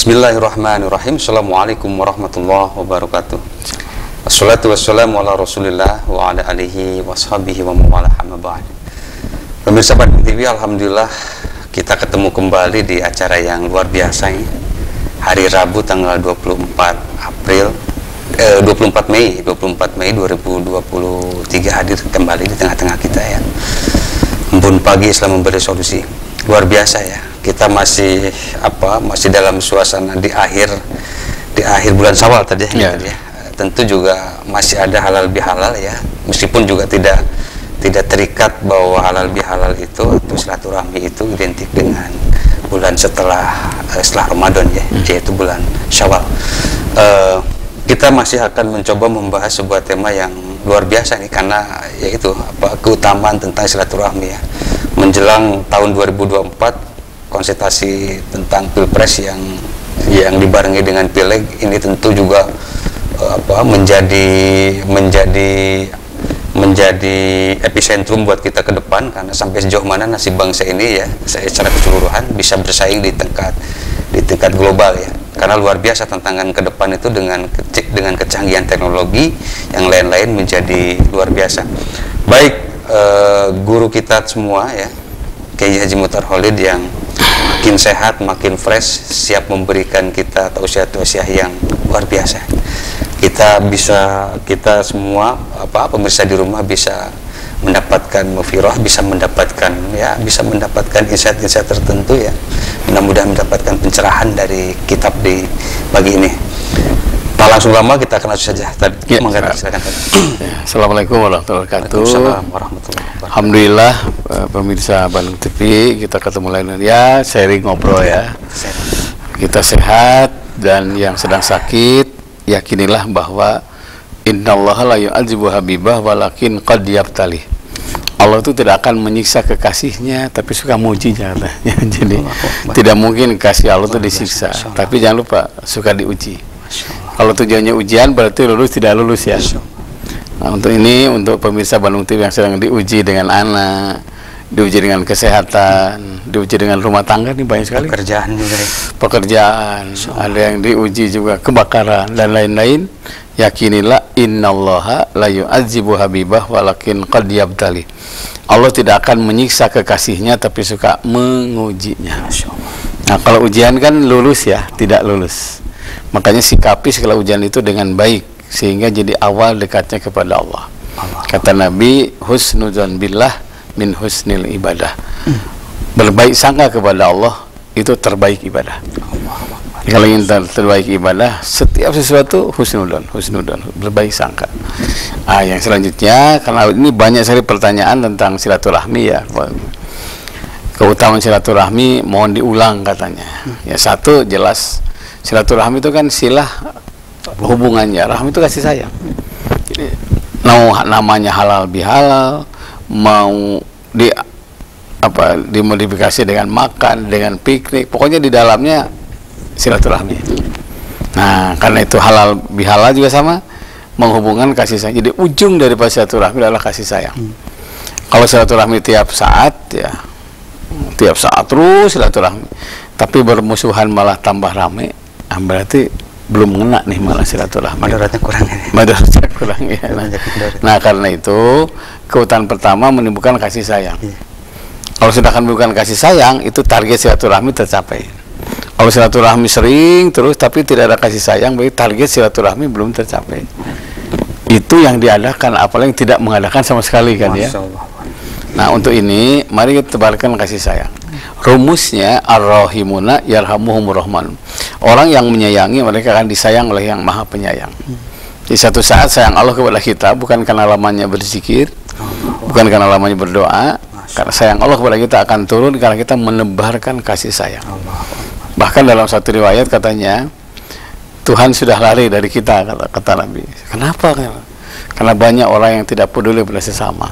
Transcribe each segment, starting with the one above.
Bismillahirrahmanirrahim. Assalamualaikum warahmatullahi wabarakatuh. Wassalatu wassalamu ala rasulillah wa ala alihi washabihi wa mawala amma ba'd. Pemirsa Bandung TV, alhamdulillah kita ketemu kembali di acara yang luar biasa ini. Hari Rabu tanggal 24 Mei 2023 hadir kembali di tengah-tengah kita ya. Embun pagi Islam memberi solusi. Luar biasa ya. Kita masih dalam suasana di akhir bulan Syawal tadi ya. Tentu juga masih ada halal bihalal ya. Meskipun juga tidak terikat bahwa halal bihalal itu atau silaturahmi itu identik dengan bulan setelah Ramadan ya, yaitu bulan Syawal. Kita masih akan mencoba membahas sebuah tema yang luar biasa nih, karena yaitu keutamaan tentang silaturahmi ya. Menjelang tahun 2024, konsultasi tentang pilpres yang dibarengi dengan pileg ini tentu juga menjadi epicentrum buat kita ke depan, karena sampai sejauh mana nasib bangsa ini ya secara keseluruhan bisa bersaing di tingkat global ya. Karena luar biasa tantangan ke depan itu dengan kecanggihan teknologi yang lain-lain menjadi luar biasa. Baik, guru kita semua ya, Kiai Haji Muchtar Khalid yang makin sehat, makin fresh, siap memberikan kita tausiah-tausiah yang luar biasa. Kita semua pemirsa di rumah bisa mendapatkan mufirah, bisa mendapatkan insight-insight tertentu ya. Mudah-mudahan mendapatkan pencerahan dari kitab di pagi ini. Tak langsung lama, kita akan langsung saja tadi. Ya, silakan. Assalamualaikum warahmatullahi wabarakatuh. Alhamdulillah, pemirsa Bandung TV, kita ketemu lagi ya, sharing ngobrol ya. Kita sehat, dan yang sedang sakit yakinilah bahwa innallaha la yu'adzibu habibah walakin qad yabtali. Allah itu tidak akan menyiksa kekasihnya, tapi suka mujinya katanya. Jadi tidak mungkin kasih Allah itu disiksa, tapi jangan lupa suka diuji. Kalau tujuannya ujian berarti lulus tidak lulus ya. Nah, untuk pemirsa Bandung TV yang sedang diuji dengan anak, diuji dengan kesehatan, diuji dengan rumah tangga, nih banyak sekali. Pekerjaan, ada yang diuji juga kebakaran dan lain-lain. Yakinilah innallaha la yu'adzibu habibah walakin qad yabtali. Allah tidak akan menyiksa kekasihnya, tapi suka mengujinya. Nah, kalau ujian kan lulus ya, tidak lulus. Makanya sikapi segala ujian itu dengan baik, sehingga jadi awal dekatnya kepada Allah. Kata Nabi, husnudzon billah min husnil ibadah. Berbaik sangka kepada Allah itu terbaik ibadah. Kalau ingin terbaik ibadah, setiap sesuatu husnudzon, berbaik sangka. Yang selanjutnya, karena ini banyak sekali pertanyaan tentang silaturahmi ya. Keutamaan silaturahmi mohon diulang katanya. Ya, satu jelas, silaturahmi itu kan silah hubungannya, rahmi itu kasih sayang. Jadi, namanya halal bihalal, mau dimodifikasi dengan makan, dengan piknik, pokoknya di dalamnya silaturahmi. Nah, karena itu halal bihalal juga sama, menghubungkan kasih sayang. Jadi ujung daripada silaturahmi adalah kasih sayang. Kalau silaturahmi tiap saat terus silaturahmi, tapi bermusuhan malah tambah rame, berarti belum mengena nih malah silaturahmi. Madaratnya kurang ya. Nah, karena itu keutamaan pertama menimbulkan kasih sayang. Kalau sudah menimbulkan kasih sayang, itu target silaturahmi tercapai. Kalau silaturahmi sering terus tapi tidak ada kasih sayang, berarti target silaturahmi belum tercapai. Itu yang diadakan, apalagi yang tidak mengadakan sama sekali kan ya. Nah, untuk ini mari kita tebarkan kasih sayang. Rumusnya ar-rahimuna yarhamuhumur rahman. Orang yang menyayangi mereka akan disayang oleh yang maha penyayang. Di satu saat sayang Allah kepada kita bukan karena lamanya berzikir, bukan karena lamanya berdoa, karena sayang Allah kepada kita akan turun karena kita menebarkan kasih sayang. Bahkan dalam satu riwayat katanya, Tuhan sudah lari dari kita, kata Nabi. Kenapa? Karena banyak orang yang tidak peduli pada sesama.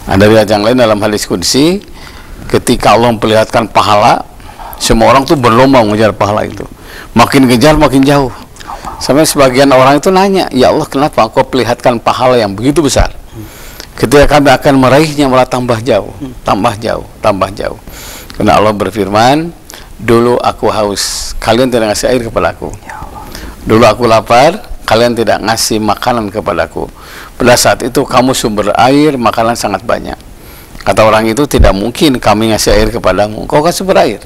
Ada riwayat yang lain dalam hadis qudsi, ketika Allah memperlihatkan pahala, semua orang tuh berlomba mengejar pahala itu. Makin kejar makin jauh. Sampai sebagian orang itu nanya, ya Allah, kenapa Engkau perlihatkan pahala yang begitu besar? Ketika kami akan meraihnya malah tambah jauh. Karena Allah berfirman, dulu aku haus, kalian tidak ngasih air kepadaku. Ya Allah. Dulu aku lapar, kalian tidak ngasih makanan kepadaku. Pada saat itu kamu sumber air, makanan sangat banyak. Kata orang itu, tidak mungkin kami ngasih air kepadamu, kau kan sumber air.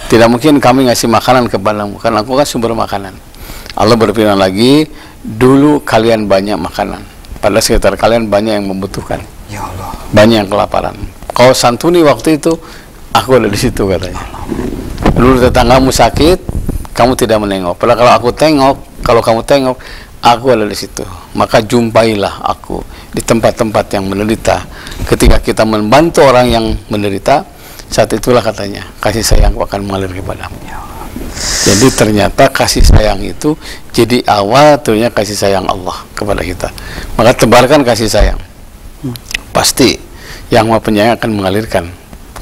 Tidak mungkin kami ngasih makanan kepadamu, karena aku kan sumber makanan. Allah berfirman lagi, dulu kalian banyak makanan, pada sekitar kalian banyak yang membutuhkan. Ya Allah. Banyak yang kelaparan. Kau santuni waktu itu, aku ada di situ katanya. Dulu tetanggamu sakit, kamu tidak menengok. Padahal kalau aku tengok, kalau kamu tengok, aku ada di situ. Maka jumpailah aku di tempat-tempat yang menderita. Ketika kita membantu orang yang menderita, saat itulah katanya kasih sayang akan mengalir kepadamu. Jadi ternyata kasih sayang itu jadi awal turunnya kasih sayang Allah kepada kita. Maka tebarkan kasih sayang. Pasti yang Maha Penyayang akan mengalirkan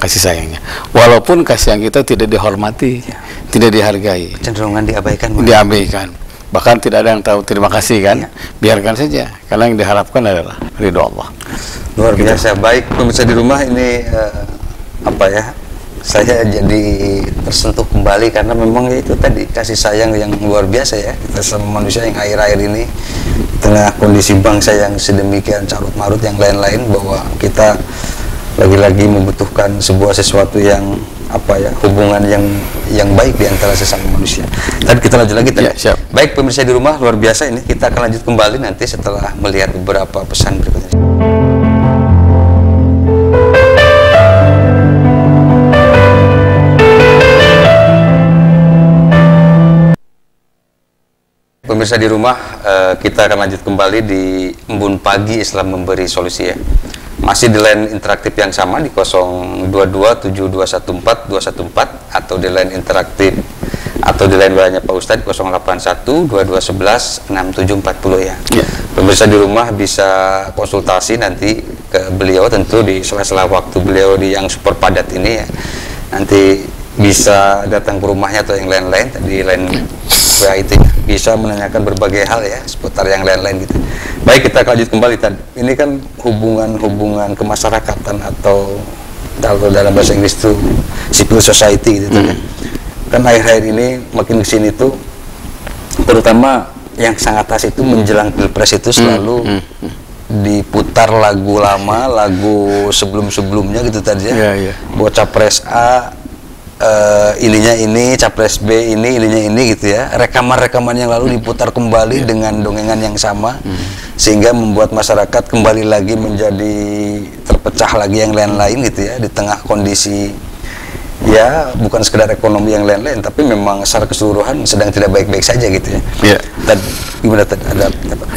kasih sayangnya. Walaupun kasih sayang kita tidak dihormati, tidak dihargai, Cenderungan diabaikan. diabaikan. Bahkan tidak ada yang tahu terima kasih kan. Biarkan saja, karena yang diharapkan adalah ridho Allah. Luar biasa. Baik pemirsa di rumah, ini saya jadi tersentuh kembali karena memang itu tadi kasih sayang yang luar biasa ya kita sama manusia yang akhir-akhir ini tengah kondisi bangsa yang sedemikian carut marut yang lain-lain, bahwa kita lagi-lagi membutuhkan sesuatu yang hubungan yang baik di antara sesama manusia. Tadi kita lanjut lagi tadi. Ya, siap. Baik pemirsa di rumah, luar biasa ini, kita akan lanjut kembali nanti setelah melihat beberapa pesan berikutnya. Pemirsa di rumah, kita akan lanjut kembali di Embun Pagi Islam Memberi Solusi ya. Masih di line interaktif yang sama di 0227214214 atau di line interaktif atau di line WA-nya Pak Ustadz 08122116740 ya. Pemirsa di rumah bisa konsultasi nanti ke beliau, tentu di sela-sela waktu beliau di yang super padat ini ya. Nanti bisa datang ke rumahnya atau yang lain-lain, di line WA itu ya, bisa menanyakan berbagai hal ya seputar yang lain-lain gitu. Baik, kita lanjut kembali tadi. Ini kan hubungan kemasyarakatan atau kalau dalam bahasa Inggris itu civil society gitu kan. Kan akhir-akhir ini makin kesini tuh, terutama yang sangat khas itu menjelang Pilpres itu selalu diputar lagu lama, lagu sebelum-sebelumnya gitu tadi ya. Buat capres A ininya ini, capres B ininya ini gitu ya. Rekaman-rekaman yang lalu diputar kembali dengan dongengan yang sama, sehingga membuat masyarakat kembali lagi menjadi terpecah lagi yang lain-lain gitu ya, di tengah kondisi ya bukan sekedar ekonomi yang lain-lain, tapi memang secara keseluruhan sedang tidak baik-baik saja gitu ya. Gimana tadi?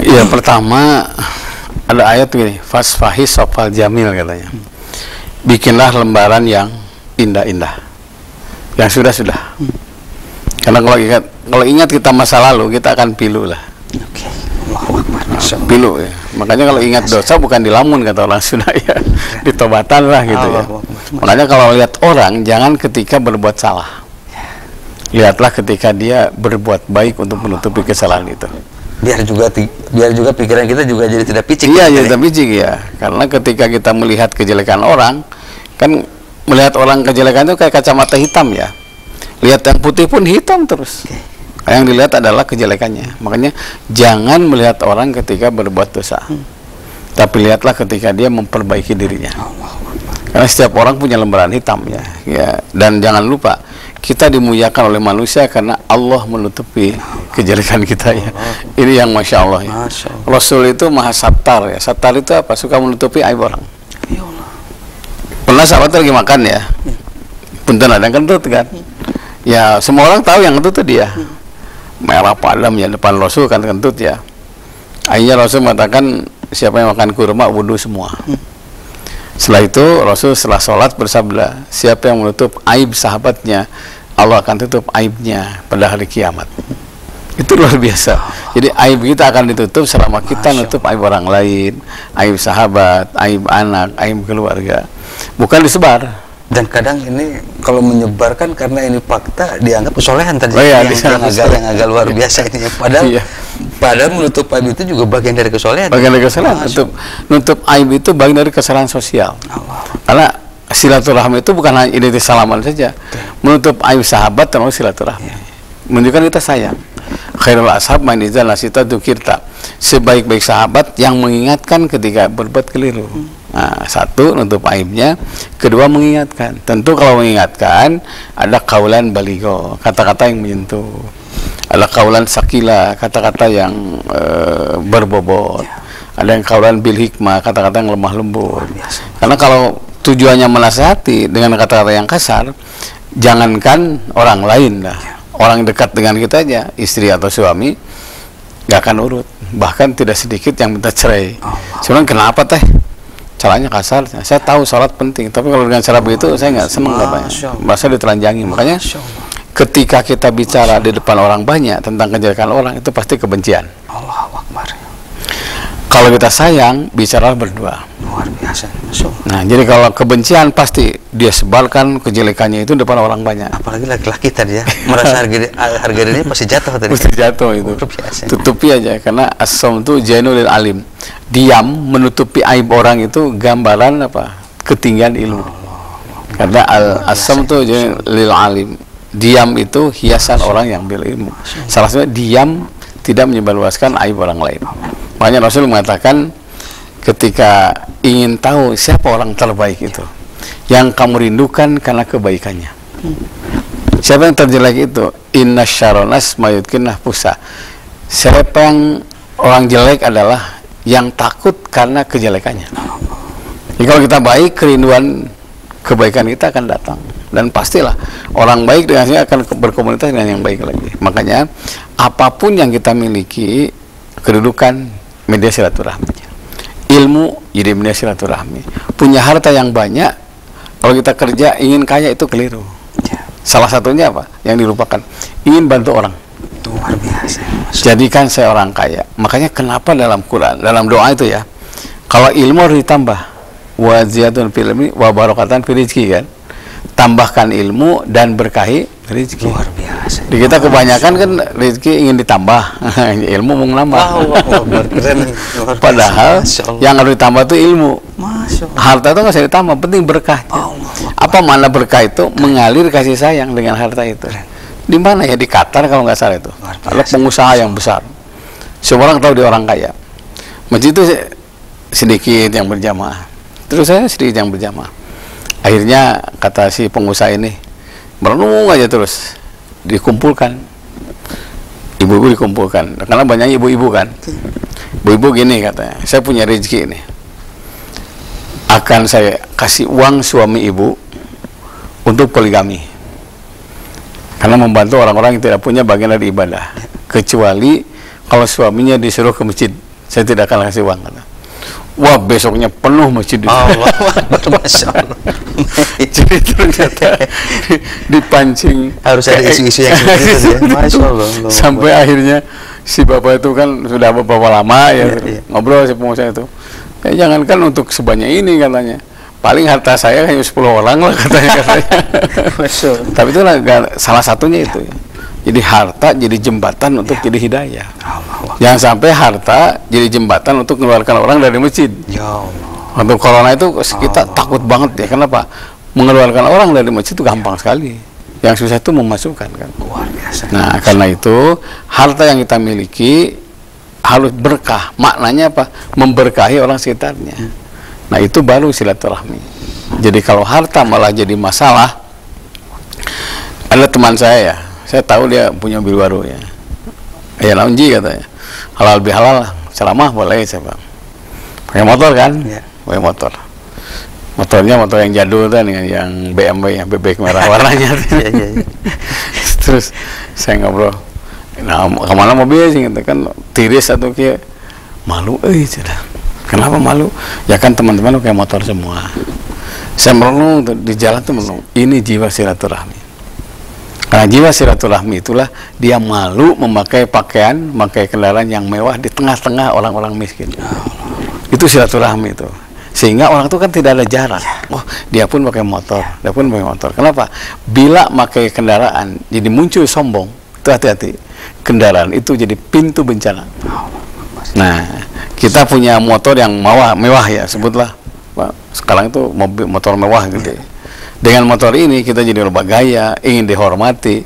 Ya, pertama ada ayat gini, fasfahis sofal jamil katanya. Bikinlah lembaran yang indah-indah, yang sudah-sudah. Karena kalau ingat kita masa lalu, kita akan pilu lah. Pilu ya. Makanya kalau ingat dosa bukan dilamun kata orang Sunda ya, ditobatan lah gitu ya. Makanya kalau lihat orang, jangan ketika berbuat salah, lihatlah ketika dia berbuat baik untuk menutupi kesalahan itu. Biar juga pikiran kita juga jadi tidak picik. Iya, jadi tidak picik ya. Karena ketika kita melihat kejelekan orang, kan melihat orang kejelekan itu kayak kacamata hitam ya. Lihat yang putih pun hitam terus. Yang dilihat adalah kejelekannya. Makanya jangan melihat orang ketika berbuat dosa, tapi lihatlah ketika dia memperbaiki dirinya. Karena setiap orang punya lembaran hitam ya. Dan jangan lupa, kita dimuliakan oleh manusia karena Allah menutupi kejelekan kita ya. Ini yang masya Allah ya. Rasul itu maha sattar ya. Sattar itu apa? Suka menutupi aib orang. Pernah sahabat lagi makan ya, punten ada yang kentut kan, ya semua orang tahu yang kentut itu dia, merah padam ya depan Rasul kan kentut ya. Akhirnya Rasul mengatakan siapa yang makan kurma wudhu semua. Setelah itu Rasul setelah sholat bersabda, siapa yang menutup aib sahabatnya, Allah akan tutup aibnya pada hari kiamat. Itu luar biasa. Jadi aib kita akan ditutup selama kita nutup aib orang lain, aib sahabat, aib anak, aib keluarga. Bukan disebar. Dan kadang ini kalau menyebarkan karena ini fakta dianggap kesolehan tadi. Yang agak luar biasa ini. Padahal menutup aib itu juga bagian dari kesolehan. Bagian dari kesolehan. Nutup aib itu bagian dari kesalahan sosial. Karena silaturahmi itu bukan hanya identitas salaman saja. Menutup aib sahabat termasuk silaturahmi. Menunjukkan kita sayang. Khairul ashab man idza nasita dzukirta. Sebaik-baik sahabat yang mengingatkan ketika berbuat keliru. Nah, satu, nutup aibnya. Kedua, mengingatkan. Tentu kalau mengingatkan ada kaulan baligho, kata-kata yang menyentuh. Ada kaulan sakila, kata-kata yang berbobot. Ada yang kaulan bil hikmah, kata-kata yang lemah lembut. Karena kalau tujuannya menasihati dengan kata-kata yang kasar, jangankan orang lain dah, orang dekat dengan kita aja, istri atau suami, gak akan urut. Bahkan tidak sedikit yang minta cerai. Cuman kenapa teh? Caranya kasar. Saya tahu sholat penting, tapi kalau dengan cara begitu saya nggak senang katanya. Merasa ditelanjangi. Makanya ketika kita bicara di depan orang banyak tentang kejelekan orang, itu pasti kebencian. Allahu Akbar. Kalau kita sayang, bicara berdua. Luar biasa. Nah, jadi kalau kebencian pasti dia sebarkan kejelekannya itu depan orang banyak. Apalagi laki-laki tadi ya, merasa harga dirinya pasti jatuh tadi. Pasti jatuh itu. Tutupi aja, karena as-som itu jainul alim. Diam menutupi aib orang itu gambaran apa? Ketinggian ilmu. Karena as-som itu jainul alim. Diam itu hiasan orang yang berilmu. Salah satunya diam tidak menyebarluaskan aib orang lain. Makanya Rasul mengatakan ketika ingin tahu siapa orang terbaik itu, yang kamu rindukan karena kebaikannya. Siapa yang terjelek itu? Inna syaronas mayutkinah pusa. Siapa yang orang jelek adalah yang takut karena kejelekannya. Jadi kalau kita baik, kerinduan kebaikan kita akan datang. Dan pastilah orang baik dengannya akan berkomunitas dengan yang baik lagi. Makanya apapun yang kita miliki, kedudukan, media silaturahmi, ilmu jadi media silaturahmi, punya harta yang banyak, kalau kita kerja ingin kaya itu keliru. Salah satunya apa yang dilupakan? Ingin bantu orang. Luar biasa. Jadikan saya orang kaya. Makanya kenapa dalam Quran, dalam doa itu ya, kalau ilmu harus ditambah, wa ziyadun fil ilmi wa barakatan fil rizqi, kan, tambahkan ilmu dan berkahi rezeki. Luar biasa. Di kita kebanyakan kan rezeki ingin ditambah, ilmu mau nambah. Padahal yang harus ditambah itu ilmu. Harta itu nggak usah ditambah, penting berkahnya. Apa mana berkah itu? Mengalir kasih sayang dengan harta itu. Di mana ya? Di Qatar kalau nggak salah itu. Ada pengusaha yang besar. Semua orang tahu dia orang kaya. Masjid itu sedikit yang berjamaah. Terus saya sedikit yang berjamaah. Akhirnya kata si pengusaha ini, merenung aja terus, dikumpulkan, ibu-ibu dikumpulkan, karena banyak ibu-ibu kan. Ibu-ibu gini katanya, saya punya rezeki ini, akan saya kasih uang suami ibu untuk poligami, karena membantu orang-orang yang tidak punya bagian dari ibadah, kecuali kalau suaminya disuruh ke masjid, saya tidak akan kasih uang. Kata. Wah, besoknya penuh masjid itu. Masya Allah. Jadi ternyata dipancing. Harus ada isu-isu yang seperti itu ya. Masya Allah. Sampai akhirnya si bapak itu kan sudah beberapa lama ya, ngobrol si pengusaha itu. Ya, jangankan untuk sebanyak ini katanya. Paling harta saya hanya 10 orang lah katanya. Tapi itu salah satunya itu ya. Jadi harta jadi jembatan untuk jadi hidayah. Jangan sampai harta jadi jembatan untuk mengeluarkan orang dari masjid. Untuk corona itu kita takut banget ya. Kenapa? Mengeluarkan orang dari masjid itu gampang sekali. Yang susah itu memasukkan kan. Nah, karena itu harta yang kita miliki harus berkah. Maknanya apa? Memberkahi orang sekitarnya. Nah, itu baru silaturahmi. Jadi kalau harta malah jadi masalah, ada teman saya ya. Saya tahu dia punya mobil baru ya. Ya launji katanya. Halal bihalal, ceramah boleh saya bang. Pakai motor kan? Ya. Pakai motor. Motornya motor yang jadul kan, yang BMW yang bebek merah warnanya. Terus saya ngobrol. Nah, kemana mobil sih? Kan tiris atau kayak malu, sudah. Kenapa malu? Ya kan teman-teman pakai motor semua. Saya merenung di jalan tuh merenung. Ini jiwa silaturahmi. Karena jiwa silaturahmi itulah dia malu memakai pakaian, memakai kendaraan yang mewah di tengah-tengah orang-orang miskin. Itu silaturahmi itu. Sehingga orang itu kan tidak ada jarak. Oh, dia pun pakai motor, dia pun pakai motor. Kenapa? Bila pakai kendaraan jadi muncul sombong, itu hati-hati. Kendaraan itu jadi pintu bencana. Nah, kita punya motor yang mewah ya, sebutlah sekarang itu motor mewah gitu. Dengan motor ini kita jadi loba gaya, ingin dihormati,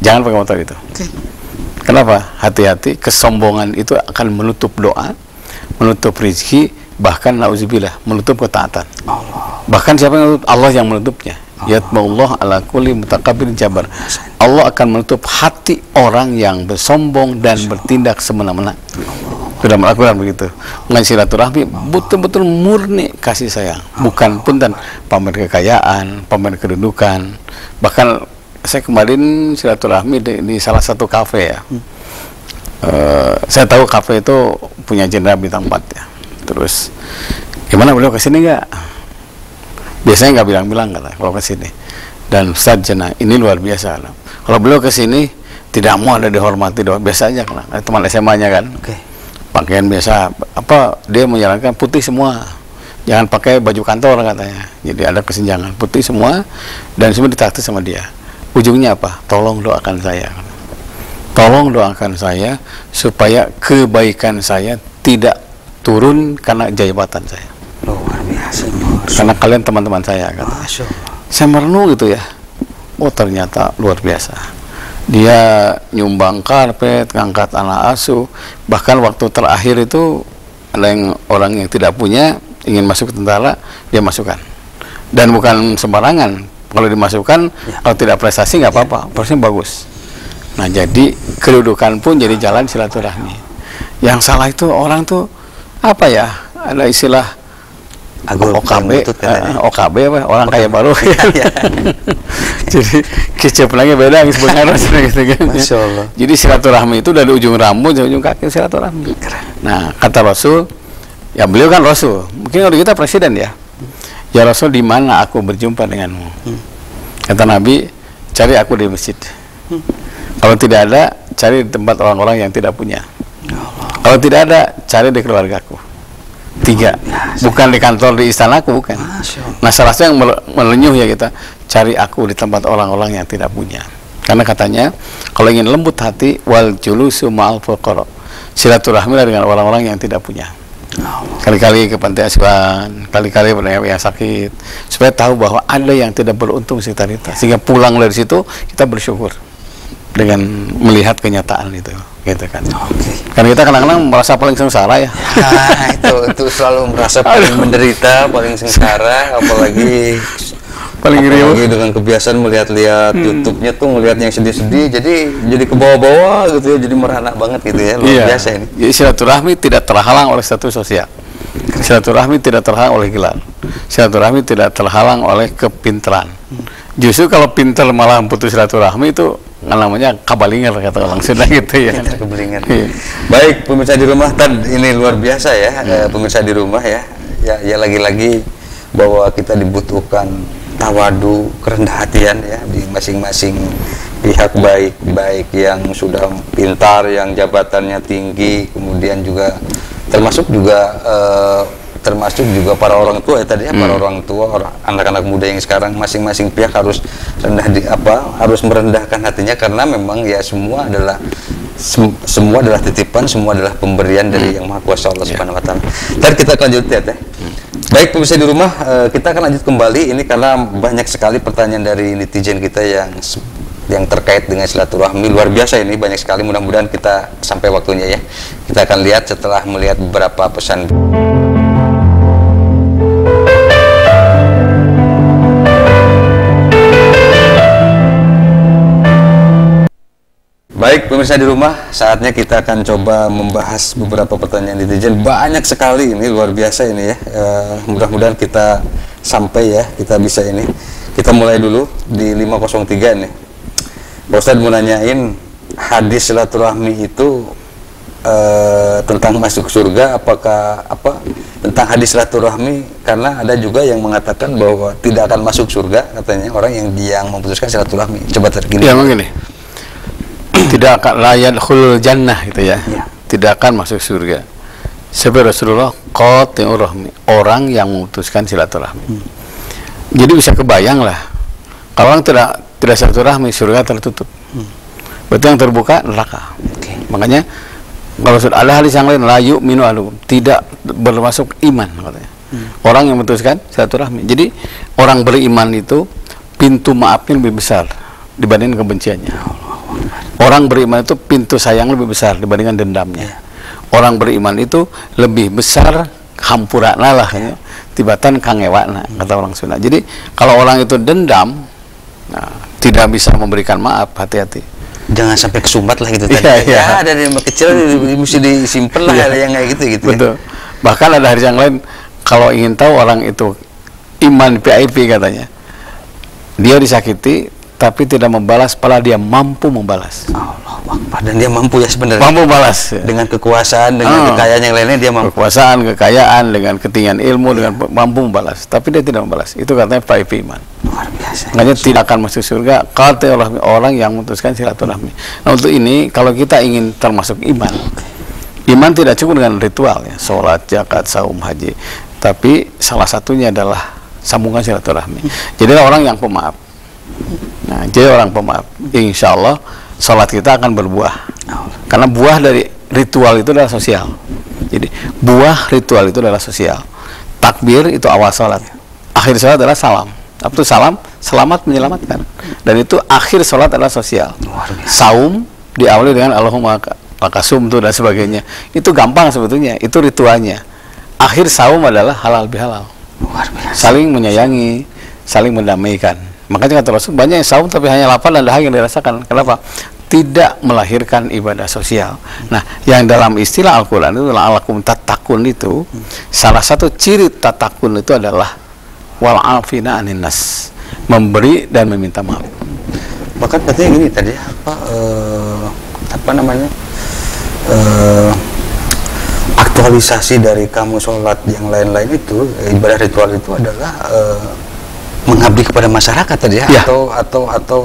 jangan pakai motor itu. Kenapa? Hati-hati, kesombongan itu akan menutup doa, menutup rezeki, bahkan nauzubillah menutup ketaatan. Bahkan siapa yang menutup? Allah yang menutupnya. Yatma'ullah ala kulli mutakabbir jabar. Allah akan menutup hati orang yang bersombong dan bertindak semena-mena. Sudah melakukan begitu. Dengan silaturahmi betul-betul murni kasih sayang, bukan punten pamer kekayaan, pamer kedudukan. Bahkan saya kemarin silaturahmi di salah satu kafe ya. Saya tahu kafe itu punya jenderal bintang 4 ya. Terus gimana, beliau kesini nggak? Biasanya nggak bilang-bilang kata kalau kesini. Dan Ustaz Jena ini luar biasa. Kalau beliau kesini tidak mau ada dihormati, biasa aja kan. Teman SMA-nya kan. Pakaian biasa, apa dia menyarankan putih semua, jangan pakai baju kantor katanya. Jadi ada kesenjangan, putih semua, dan semua ditakdir sama dia. Ujungnya apa? Tolong doakan saya, tolong doakan saya supaya kebaikan saya tidak turun karena jabatan saya. Luar biasa. Karena kalian teman-teman saya katanya. Saya merenung gitu ya. Oh ternyata luar biasa. Dia nyumbang karpet, ngangkat anak asuh, bahkan waktu terakhir itu ada yang orang yang tidak punya ingin masuk ke tentara, dia masukkan. Dan bukan sembarangan, kalau dimasukkan kalau tidak prestasi nggak apa-apa, prosesnya bagus. Nah jadi kedudukan pun jadi jalan silaturahmi. Yang salah itu orang tuh apa ya, ada istilah OKB, OKB apa? Orang kaya baru. Jadi keceplannya beda sebenarnya gitu kan. Masya Allah. Jadi silaturahmi itu dari ujung rambut sampai ujung kaki silaturahmi. Nah kata Rasul, ya beliau kan Rasul, mungkin kalau kita presiden ya. Ya Rasul, di mana aku berjumpa denganmu? Kata Nabi, cari aku di masjid. Kalau tidak ada, cari di tempat orang-orang yang tidak punya. Kalau tidak ada, cari di keluargaku. 3, bukan di kantor di istanaku, bukan. Nah salah satu yang melenyuh ya kita, cari aku di tempat orang-orang yang tidak punya. Karena katanya kalau ingin lembut hati, wal julusu ma'al fuqara, silaturahmi dengan orang-orang yang tidak punya. Kali-kali ke pantai asuhan, kali-kali yang sakit, supaya tahu bahwa ada yang tidak beruntung sekitar kita, sehingga pulang dari situ kita bersyukur dengan melihat kenyataan itu, gitu kan. Karena kita kadang-kadang merasa paling sengsara ya. Nah, itu selalu merasa paling menderita, paling sengsara, apalagi dengan kebiasaan melihat-lihat YouTube-nya tuh melihat yang sedih-sedih, jadi ke bawah-bawah gitu ya, jadi merana banget gitu ya, luar biasa ini. Jadi silaturahmi tidak terhalang oleh status sosial. Silaturahmi tidak terhalang oleh gelar. Silaturahmi tidak terhalang oleh kepintaran. Justru kalau pintar malah putus silaturahmi itu namanya kabalinger kata orang Sunda gitu ya. Kabalinger. Baik pemirsa di rumah, ini luar biasa ya, pemirsa di rumah ya. Ya lagi-lagi bahwa kita dibutuhkan tawadu, kerendah hatian ya di masing-masing pihak, baik yang sudah pintar, yang jabatannya tinggi, kemudian juga termasuk juga para orang tua ya tadi ya, para orang tua, anak-anak muda yang sekarang masing-masing pihak harus harus merendahkan hatinya, karena memang ya semua adalah titipan, semua adalah pemberian dari Yang Maha Kuasa Allah Subhanahu wa taala. Ntar kita lanjut ya teh. Baik pemirsa di rumah, kita akan lanjut kembali ini karena banyak sekali pertanyaan dari netizen kita yang terkait dengan silaturahmi. Luar biasa ini, banyak sekali, mudah-mudahan kita sampai waktunya ya. Kita akan lihat setelah melihat beberapa pesan. Baik pemirsa di rumah, saatnya kita akan coba membahas beberapa pertanyaan netizen. Banyak sekali ini, luar biasa ini ya. Mudah-mudahan kita sampai ya, kita bisa ini. Kita mulai dulu di 503 nih. Pak Ustadz mau nanyain, hadis silaturahmi itu tentang masuk surga, apakah tentang hadis silaturahmi, karena ada juga yang mengatakan bahwa tidak akan masuk surga katanya orang yang memutuskan silaturahmi. Coba tergini. Ya begini. Tidak akan layan khulul jannah gitu ya. Tidak akan masuk surga. Seperti Rasulullah qati'ur rahmi, orang yang memutuskan silaturahmi. Jadi bisa kebayang lah, kalau orang tidak silaturahmi, surga tertutup. Berarti yang terbuka neraka. Makanya kalau sudah ada hadis yang lain, la yu'minu ahadukum, tidak bermasuk iman katanya. Orang yang memutuskan silaturahmi. Jadi orang beriman itu pintu maafnya lebih besar dibandingkan kebenciannya. Orang beriman itu pintu sayang lebih besar dibandingkan dendamnya. Orang beriman itu lebih besar hampurana lah ya. Tibatan kangewana kata orang Sunda. Jadi kalau orang itu dendam, nah, tidak bisa memberikan maaf, hati-hati. Jangan sampai kesumbat lah gitu tadi. Ya, dari yang kecil mesti disimpan lah ada yang kayak gitu. Betul. Ya. Bahkan ada hadis yang lain, kalau ingin tahu orang itu iman VIP katanya, dia disakiti tapi tidak membalas, padahal dia mampu membalas. Allah Akbar. Dan dia mampu ya sebenarnya. Mampu balas. Ya. Dengan kekuasaan, dengan kekayaan yang lainnya dia mampu. Kekuasaan, kekayaan, dengan ketinggian ilmu, dengan mampu membalas. Tapi dia tidak membalas. Itu katanya VIP iman. Luar biasa. Makanya tidak akan masuk surga kalau orang yang memutuskan silaturahmi. Nah untuk ini, kalau kita ingin termasuk iman, iman tidak cukup dengan ritual ya, sholat, zakat, saum, haji. Tapi salah satunya adalah sambungan silaturahmi. Jadi orang yang pemaaf. Nah, jadi orang pemaaf, insya Allah sholat kita akan berbuah. Karena buah dari ritual itu adalah sosial. Jadi buah ritual itu adalah sosial. Takbir itu awal sholat. Akhir sholat adalah salam. Apa itu salam? Selamat menyelamatkan. Dan itu akhir sholat adalah sosial. Saum diawali dengan Allahumma lakasum dan sebagainya. Itu gampang sebetulnya. Itu ritualnya. Akhir saum adalah halal bihalal. Saling menyayangi, saling mendamaikan. Makanya kata Rasul, banyak yang saum tapi hanya lapar dan dahaga yang dirasakan. Kenapa? Tidak melahirkan ibadah sosial. Nah, yang dalam istilah Al-Quran itu adalah alakum tatakun itu, salah satu ciri tatakun itu adalah wal'afina anin nas, memberi dan meminta maaf. Bahkan katanya gini tadi, aktualisasi dari kamu sholat yang lain-lain itu, ibadah ritual itu adalah mengabdi kepada masyarakat tadi ya, atau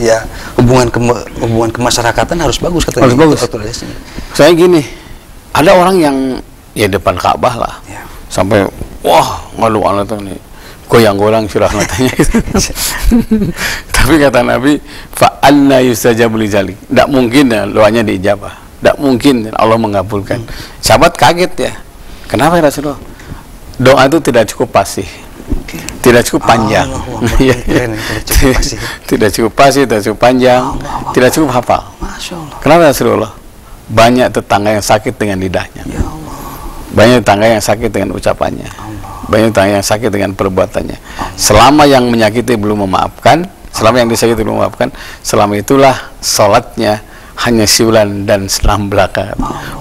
ya hubungan kemasyarakatan harus bagus katanya. Harus bagus. Saya gini, ada orang yang ya depan Ka'bah lah, sampai wah ngalu tuh nih goyang-goyang surah matanya. Tapi kata Nabi, fa anna yustajabu li zalik. Tidak mungkin ya doanya diijabah. Tidak mungkin Allah mengabulkan. Sahabat kaget ya. Kenapa ya Rasulullah? Doa itu tidak cukup fasih. Tidak cukup panjang. Tidak cukup fasih, tidak cukup panjang, tidak cukup hafal. Kenapa Rasulullah? Banyak tetangga yang sakit dengan lidahnya. Banyak tetangga yang sakit dengan ucapannya. Banyak tetangga yang sakit dengan perbuatannya. Selama yang menyakiti belum memaafkan, selama yang disakiti belum memaafkan, selama itulah sholatnya hanya siulan dan selam belaka.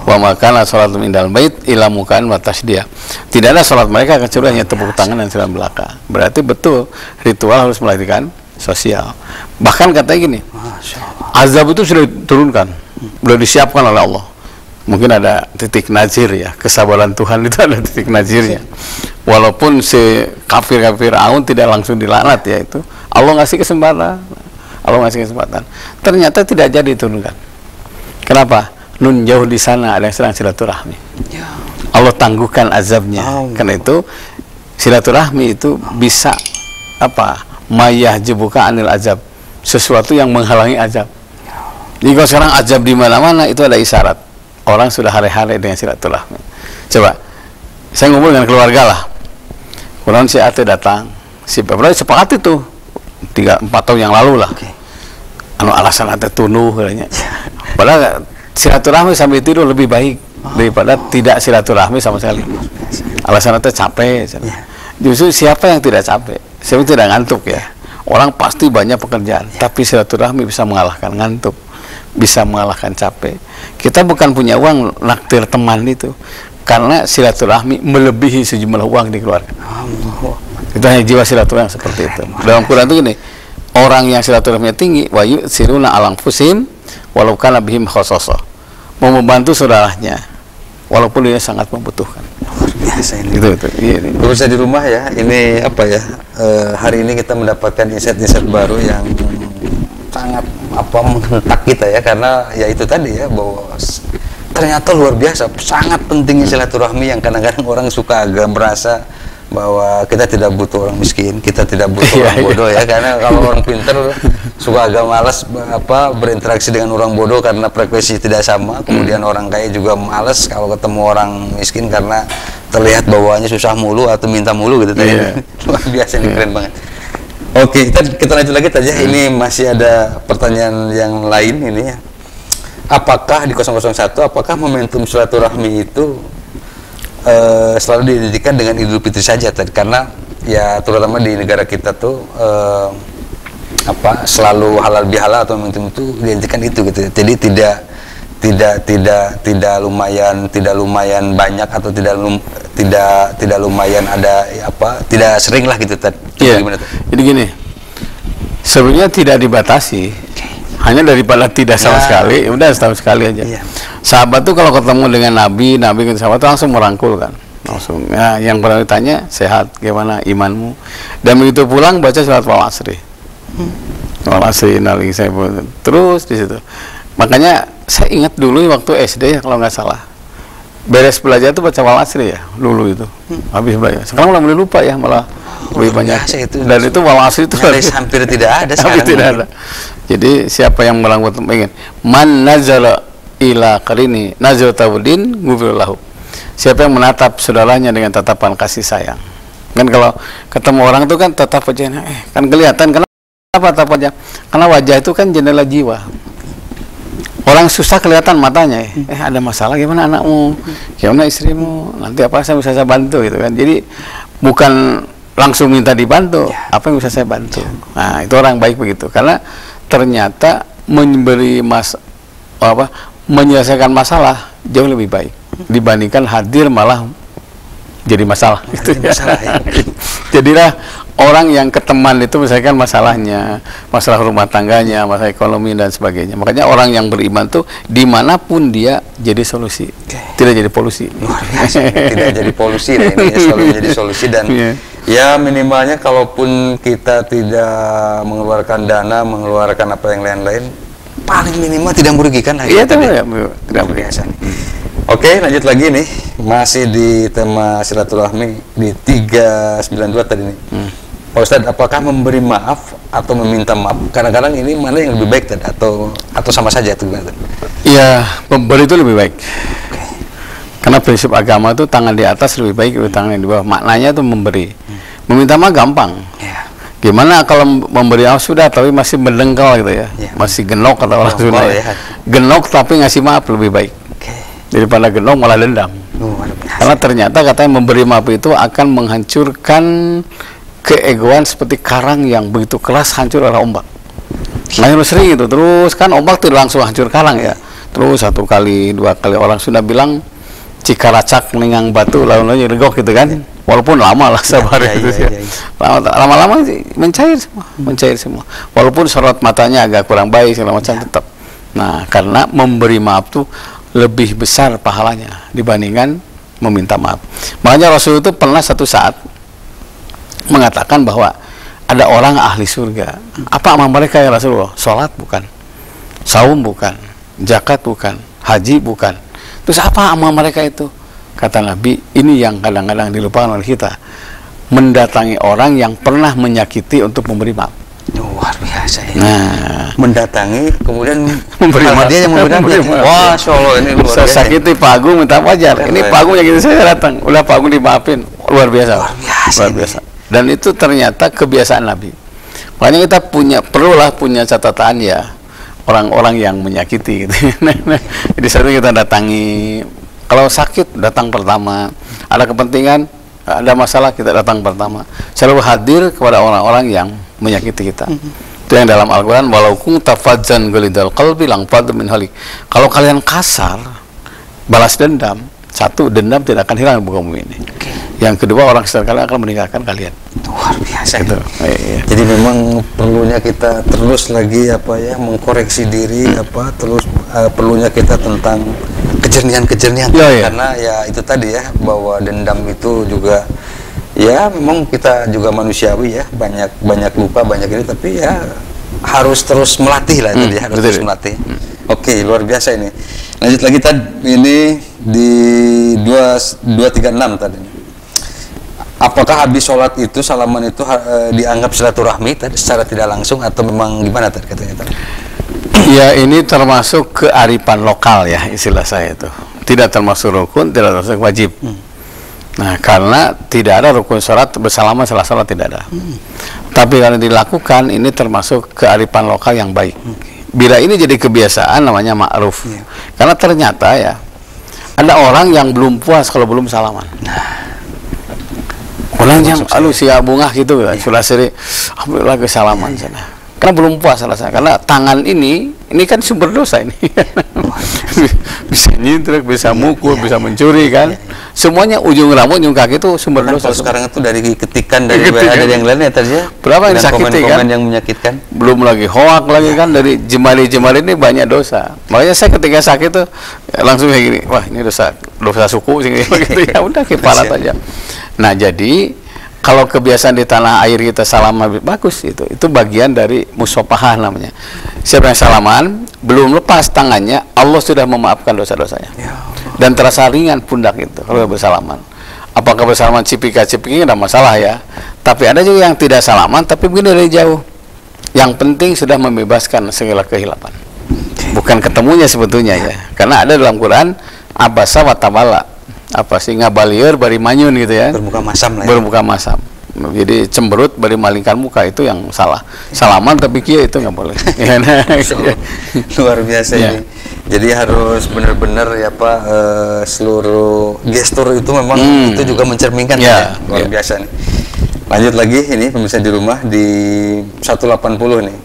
Wa makana sholatum indal bait ila mukaan wa tasdiyah. Tidak ada sholat mereka kecuali hanya tepuk tangan dan selam belaka. Berarti betul ritual harus melahirkan sosial. Bahkan katanya gini, azab itu sudah diturunkan, sudah disiapkan oleh Allah. Mungkin ada titik nazir ya, kesabaran Tuhan itu ada titik nazirnya. Walaupun si kafir-kafir Fir'aun tidak langsung dilaknat ya, itu Allah ngasih kesempatan. Allah ngasih kesempatan. Ternyata tidak jadi diturunkan. Kenapa? Nun jauh di sana ada yang sedang silaturahmi. Allah tangguhkan azabnya. Karena itu silaturahmi itu bisa apa? Mayah jebuka anil azab. Sesuatu yang menghalangi azab. Jadi kalau sekarang azab di mana-mana itu ada isyarat. Orang sudah hare-hare dengan silaturahmi. Coba, saya ngumpul dengan keluarga lah. Kemudian si Ate datang. Si Bapak sepakat itu 3-4 tahun yang lalu lah. Anu alasan Ate tunuh katanya. Padahal silaturahmi sampai tidur lebih baik daripada tidak silaturahmi sama sekali. Alasan Ate capek. Justru siapa yang tidak capek? Siapa yang tidak ngantuk ya? Orang pasti banyak pekerjaan, tapi silaturahmi bisa mengalahkan ngantuk, bisa mengalahkan capek. Kita bukan punya uang naktir teman itu, karena silaturahmi melebihi sejumlah uang di keluarga. Itu hanya jiwa silaturahmi seperti itu. Dalam Quran itu gini, orang yang silaturahminya tinggi, wa yusiruna alang fusim, walau kana bihim khososo, mau membantu saudaranya, walaupun dia sangat membutuhkan. Luar biasa ini. Itu. Pemirsa di rumah ya, ini apa ya? Hari ini kita mendapatkan insight-insight baru yang sangat menghentak kita ya, karena ya itu tadi ya, bahwa ternyata luar biasa sangat pentingnya silaturahmi yang kadang-kadang orang suka agak merasa bahwa kita tidak butuh orang miskin, kita tidak butuh orang bodoh ya, karena kalau orang pinter suka agak malas berinteraksi dengan orang bodoh karena frekuensi tidak sama. Kemudian orang kaya juga malas kalau ketemu orang miskin karena terlihat bawaannya susah mulu atau minta mulu gitu tadi. Luar biasa nih, keren banget. Oke, kita lanjut lagi aja. Ini masih ada pertanyaan yang lain ini ya. Apakah di 001 apakah momentum silaturahmi itu selalu diidentikan dengan Idul Fitri saja tadi? Karena ya terutama di negara kita tuh selalu halal bihalal atau momentum itu diidentikan itu gitu. Jadi tidak lumayan banyak atau tidak lumayan ada tidak sering lah gitu tadi. Iya. Jadi gini, sebenarnya tidak dibatasi, hanya daripada tidak sama sekali, udah setahun sekali aja. Sahabat tuh kalau ketemu dengan Nabi ke sahabat tuh langsung merangkul kan, langsung. Ya, yang pernah ditanya sehat, gimana imanmu? Dan begitu pulang baca surat wal asri, terus di situ. Makanya saya ingat dulu waktu SD kalau nggak salah, beres belajar tuh baca wal asri ya dulu itu, habis belajar. Sekarang mulai lupa ya, malah lebih banyak itu. Dan itu wal asri itu hampir tidak ada sekarang. Tidak ada. Jadi siapa yang melanggut ingin man nazala ila qarini nazal tawdin gufirullahu. Siapa yang menatap saudaranya dengan tatapan kasih sayang. Kan kalau ketemu orang itu kan tatap wajahnya kan kelihatan. Kenapa tatap wajah? Karena wajah itu kan jendela jiwa. Orang susah kelihatan matanya, ada masalah gimana anakmu, gimana istrimu, nanti apa saya bisa bantu gitu kan. Jadi bukan langsung minta dibantu, apa yang bisa saya bantu. Nah itu orang baik begitu, karena ternyata menyelesaikan masalah jauh lebih baik dibandingkan hadir malah jadi masalah. Gitu ya. Jadilah orang yang keteman itu misalkan masalahnya, masalah rumah tangganya, masalah ekonomi dan sebagainya. Makanya orang yang beriman tuh dimanapun dia jadi solusi, tidak jadi polusi. Luar biasa. Tidak jadi polusi, ini selalu menjadi solusi dan ya minimalnya kalaupun kita tidak mengeluarkan dana, mengeluarkan apa yang lain-lain, paling minimal tidak merugikan lah. Iya, tidak merugikan. Oke, lanjut lagi nih, masih di tema silaturahmi di 392 tadi nih. Pak Ustadz, apakah memberi maaf atau meminta maaf? Kadang-kadang ini mana yang lebih baik tadi atau sama saja itu? Iya, memberi itu lebih baik. Karena prinsip agama itu tangan di atas lebih baik dari tangan di bawah. Maknanya itu memberi. Meminta maaf gampang. Gimana kalau memberi maaf sudah tapi masih mendengkal gitu ya, masih genok kata orang Sunda ya. Genok tapi ngasih maaf lebih baik daripada genok malah dendam. Karena ternyata katanya memberi maaf itu akan menghancurkan keegoan seperti karang yang begitu keras hancur oleh ombak. Nah yang sering itu terus kan ombak tidak langsung hancur karang ya, terus 1 kali 2 kali. Orang sudah bilang cikaracak ningang batu lalu regok gitu kan, walaupun lama lah sabar itu sih. Lama-lama mencair semua walaupun sorot matanya agak kurang baik segala macam tetap. Nah karena memberi maaf tuh lebih besar pahalanya dibandingkan meminta maaf. Makanya Rasul itu pernah satu saat mengatakan bahwa ada orang ahli surga. Apa amal mereka ya Rasulullah? Sholat bukan, saum bukan, zakat bukan, haji bukan. Terus apa amal mereka itu? Kata Nabi, ini yang kadang-kadang dilupakan oleh kita. Mendatangi orang yang pernah menyakiti untuk memberi maaf. Luar biasa ya. Nah, mendatangi kemudian memberi maaf. Dia yang memberi maaf. Wah, Allah ini luar biasa. Saya sakiti Pak Agung minta wajar. Ini Pak Agung yang gitu saya datang. Udah Pak Agung dimaafin. Luar biasa. Luar biasa. Dan itu ternyata kebiasaan Nabi. Makanya kita perlulah punya catatan ya orang-orang yang menyakiti gitu. Jadi satu kita datangi, kalau sakit datang pertama, ada kepentingan, ada masalah kita datang pertama. Selalu hadir kepada orang-orang yang menyakiti kita. Itu yang dalam Al-Quran, walau kunta fadzan ghalidhal qalbi langfaddu min hawlik. Kalau kalian kasar, balas dendam, satu, dendam tidak akan hilang di muka bumi ini. Yang kedua, orang sekitar kalian akan meninggalkan kalian. Luar biasa gitu. Jadi memang perlunya kita terus lagi mengkoreksi diri, terus perlunya kita tentang kejernihan karena ya itu tadi ya, bahwa dendam itu juga ya memang kita juga manusiawi ya, banyak lupa, banyak ini, tapi ya harus terus melatih lah tadi, harus terus melatih. Oke, luar biasa ini. Lanjut lagi tadi, ini di 236 tadi. Apakah habis sholat itu salaman itu dianggap silaturahmi tadi secara tidak langsung atau memang gimana tadi katanya tadi? Ya ini termasuk kearifan lokal ya istilah saya itu. Tidak termasuk rukun, tidak termasuk wajib. Nah, karena tidak ada rukun sholat bersalaman setelah sholat, tidak ada. Tapi kalau dilakukan, ini termasuk kearifan lokal yang baik. Bila ini jadi kebiasaan, namanya ma'ruf. Karena ternyata ya, ada orang yang belum puas kalau belum salaman. Orang yang siap bunga gitu, sudah sering, alhamdulillah kesalaman sana. Karena belum puas alasannya, karena tangan ini kan sumber dosa ini. Bisa nyintrek, bisa mukul, bisa mencuri kan. Semuanya ujung rambut, ujung kaki itu sumber dosa. Kalau sekarang itu dari ketikan, dari ada yang lain ya tadi ya. Berapa yang sakiti kan? Yang menyakitkan. Belum lagi hoak lagi kan, dari jemari-jemari ini banyak dosa. Makanya saya ketika sakit tuh langsung kayak gini, wah ini dosa suku sih gitu ya, udah kiparat aja. Nah, jadi kalau kebiasaan di tanah air kita salaman bagus, itu bagian dari musafahah namanya. Siapa yang salaman belum lepas tangannya, Allah sudah memaafkan dosa-dosanya. Dan terasa ringan pundak itu kalau bersalaman. Apakah bersalaman cipika-cipiki tidak masalah ya. Tapi ada juga yang tidak salaman tapi begini dari jauh. Yang penting sudah membebaskan segala kehilapan. Bukan ketemunya sebetulnya ya. Karena ada dalam Quran abasa wa tabala. Apa sih ngabalieur bari manyun gitu ya, bermuka masam lah ya. Bermuka masam, jadi cemberut bari malingkan muka, itu yang salah. Salaman tapi kia itu nggak boleh. Luar biasa ini. Jadi harus benar-benar ya Pak, seluruh gestur itu memang itu juga mencerminkan ya. Luar biasa nih. Lanjut lagi ini pemirsa di rumah di 180 nih.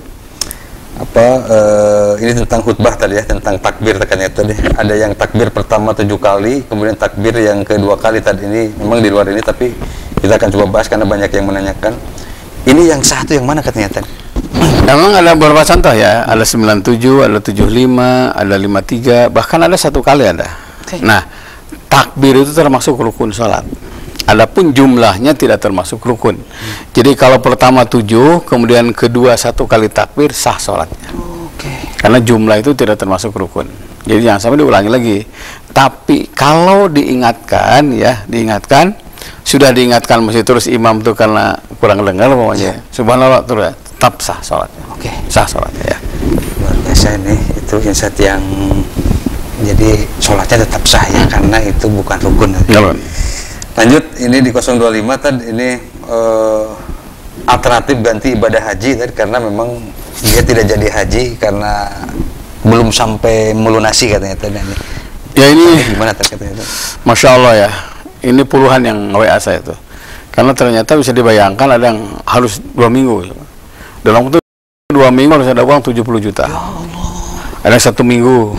Ini tentang khutbah tadi ya, tentang takbir tekannya tadi. Ada yang takbir pertama 7 kali, kemudian takbir yang kedua kali tadi. Ini memang di luar ini, tapi kita akan coba bahas karena banyak yang menanyakan. Ini yang satu yang mana katanya tadi? Memang ada beberapa contoh ya, ada 97, ada 75, ada 53, bahkan ada 1 kali ada. Nah, takbir itu termasuk rukun sholat. Adapun jumlahnya tidak termasuk rukun. Jadi kalau pertama 7, kemudian kedua 1 kali takbir, sah sholatnya. Karena jumlah itu tidak termasuk rukun. Jadi jangan sampai diulangi lagi. Tapi kalau diingatkan ya, sudah diingatkan masih terus imam tuh karena kurang dengar pokoknya. Subhanallah terus tetap sah sholatnya. Sah sholatnya ya. Luar biasa ini, itu insight yang jadi sholatnya tetap sah ya, karena itu bukan rukun. Lanjut, ini di 025 tadi, ini alternatif ganti ibadah haji tadi, karena memang dia tidak jadi haji karena belum sampai melunasi katanya tadi. Ya ini gimana katanya? Masya Allah ya, ini puluhan yang WA saya itu, karena ternyata bisa dibayangkan ada yang harus 2 minggu. Dalam waktu 2 minggu harus ada uang 70 juta. Ya Allah. Ada 1 minggu.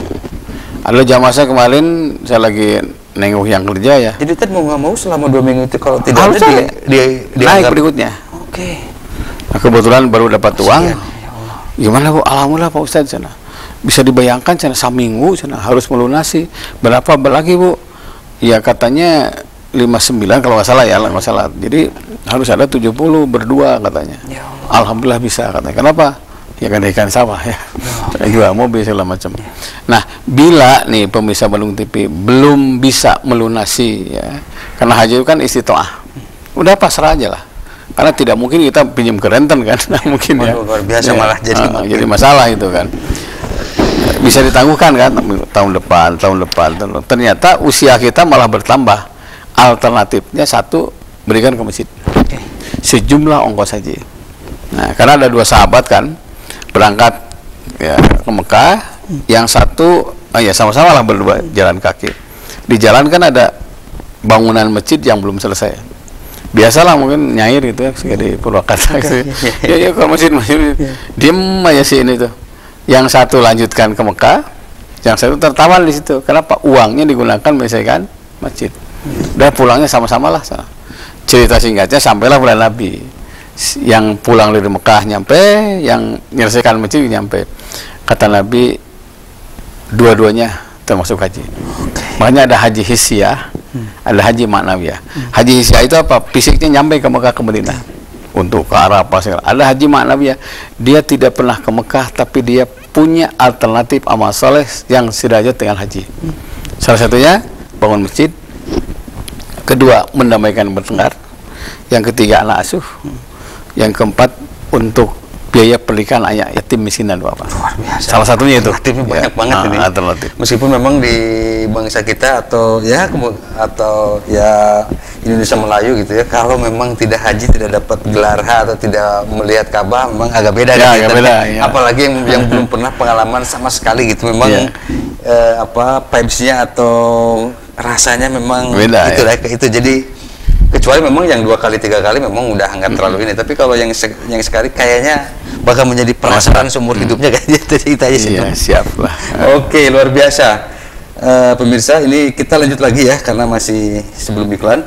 Ada jamaah saya kemarin, saya lagi nengok yang kerja ya. Jadi tadi mau nggak mau selama 2 minggu itu kalau tidak harus ada naik berikutnya. Nah, kebetulan baru dapat uang. Ya gimana Bu? Alhamdulillah Pak Ustadz sana. Bisa dibayangkan sana seminggu sana harus melunasi. Berapa lagi Bu? Ya katanya 59 kalau nggak salah ya, nggak salah. Jadi harus ada 70 berdua katanya. Ya Alhamdulillah bisa katanya. Kenapa? Ya kan ikan sawah ya, jual mobil segala macam. Nah, bila nih pemirsa Bandung TV belum bisa melunasi ya, karena haji itu kan istitoah, udah pasrah aja lah, karena tidak mungkin kita pinjam ke renten kan, nah, mungkin ya. Luar biasa ya, malah jadi masalah itu kan. Bisa ditangguhkan kan tahun depan. Ternyata usia kita malah bertambah. Alternatifnya 1, berikan ke masjid sejumlah ongkos haji. Nah, karena ada 2 sahabat kan berangkat ya ke Mekah, yang satu ya sama-sama lah berdua jalan kaki. Di jalan kan ada bangunan masjid yang belum selesai. Biasalah mungkin nyair gitu ya, di Purwakarta. Ya kalau masjid diem aja sih ini tuh. Yang satu lanjutkan ke Mekah, yang satu tertawan di situ. Kenapa? Uangnya digunakan menyelesaikan masjid. Udah pulangnya sama-sama lah sana. Cerita singkatnya sampailah bulan Nabi. Yang pulang dari Mekah nyampe, yang menyelesaikan masjid nyampe. Kata Nabi, dua-duanya termasuk haji. Makanya ada haji hissiyah, ada haji ma'nawiyah. Haji hissiyah itu apa? Fisiknya nyampe ke Mekah, ke Madinah untuk ke Arafah. Ada haji ma'nawiyah, dia tidak pernah ke Mekah tapi dia punya alternatif amal soleh yang sederajat dengan haji. Salah satunya bangun masjid, kedua mendamaikan bertengkar, yang ketiga anak asuh, yang keempat untuk biaya pernikahan anak yatim miskin dan duafa. Luar biasa. Salah satunya itu. Alternatifnya banyak banget ini. Alternatif. Meskipun memang di bangsa kita atau ya Indonesia Melayu gitu ya, kalau memang tidak haji, tidak dapat gelar H atau tidak melihat Ka'bah, memang agak beda ya, kan. Agak beda, ya. Apalagi yang belum pernah pengalaman sama sekali gitu, memang vibes-nya atau rasanya memang beda, itu ya. Itu jadi, kecuali memang yang 2 kali 3 kali memang udah nggak terlalu ini, tapi kalau yang sekali kayaknya bakal menjadi penasaran seumur hidupnya kayaknya. Itu aja sih. Iya, siap lah. Oke, luar biasa. Pemirsa, ini kita lanjut lagi ya, karena masih sebelum iklan.